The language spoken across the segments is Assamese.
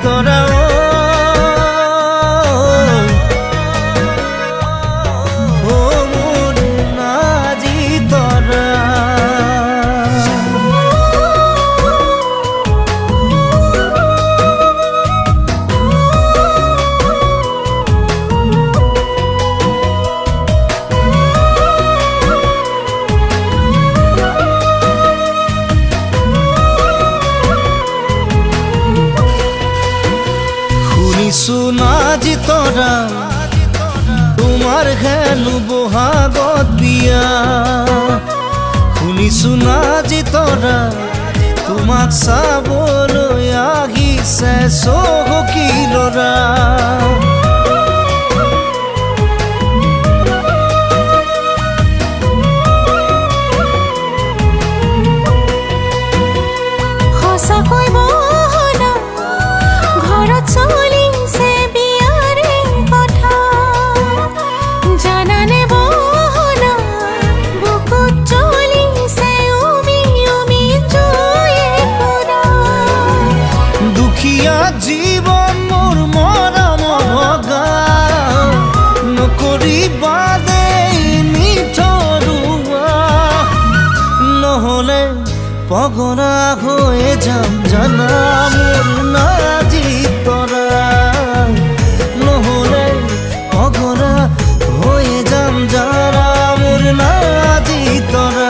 তৰা মোৰ নাজি তৰা নাজি তৰা তোমাৰ হেনো বহাগত বিয়া শুনিছো নাজি তৰা তোমাক চাবলৈ আহিছে চহকী ল'ৰা সঁচাকৈ বহনা ঘৰত চলি জীবন মোৰ মৰম ভগা নকৰিবা দেই নিঠৰুৱা নহ'লে পগৰা হৈ যাম জানা মোৰ নাজি তৰা নহ'লে পগৰা হৈ যাম জানা মোৰ নাজি তৰা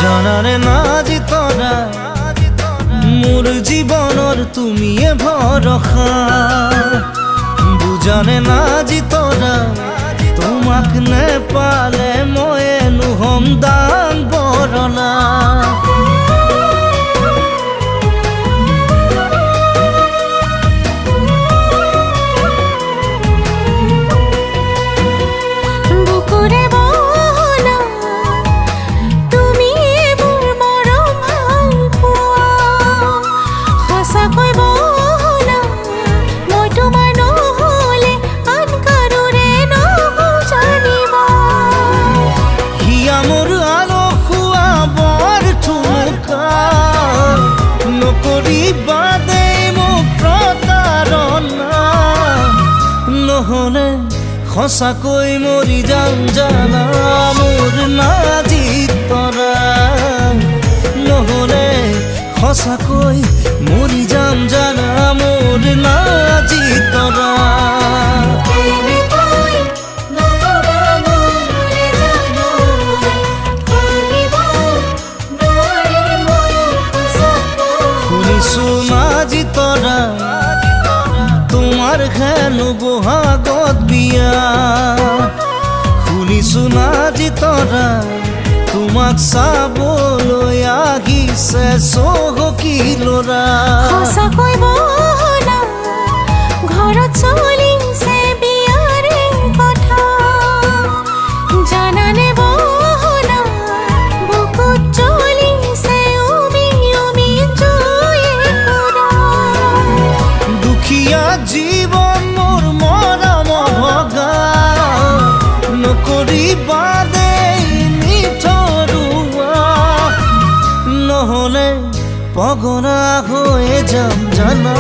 জানানে নাজি তৰা মোৰ জীৱনৰ তুমিয়ে ভৰসা বুজানে নাজি তৰা তোমাক নেপালে মই নহম দান বৰলা নহ'লে সঁচাকৈ মৰি যাম জানা মোৰ নাজি তৰা নহ'লে সঁচাকৈ মৰি যাম জানা মোৰ নাজি তৰা শুনিছো নাজি তৰা তোমাৰ হেনো বহাগত বিয়া শুনিছো নাজি তৰা তোমাক চাবলৈ আহিছে চহকী ল'ৰা সঁচাকৈ বহনা ঘৰত চলিছে বিয়াৰে কথা জানানে বহনা বুকুত চলিছে উমি উমি জয়ে কৰা দুখীয়া জীবন মোৰ মৰম ভগা নকৰিবা দেই নিঠৰুৱা নহ'লে পগৰা হৈ যাম জানা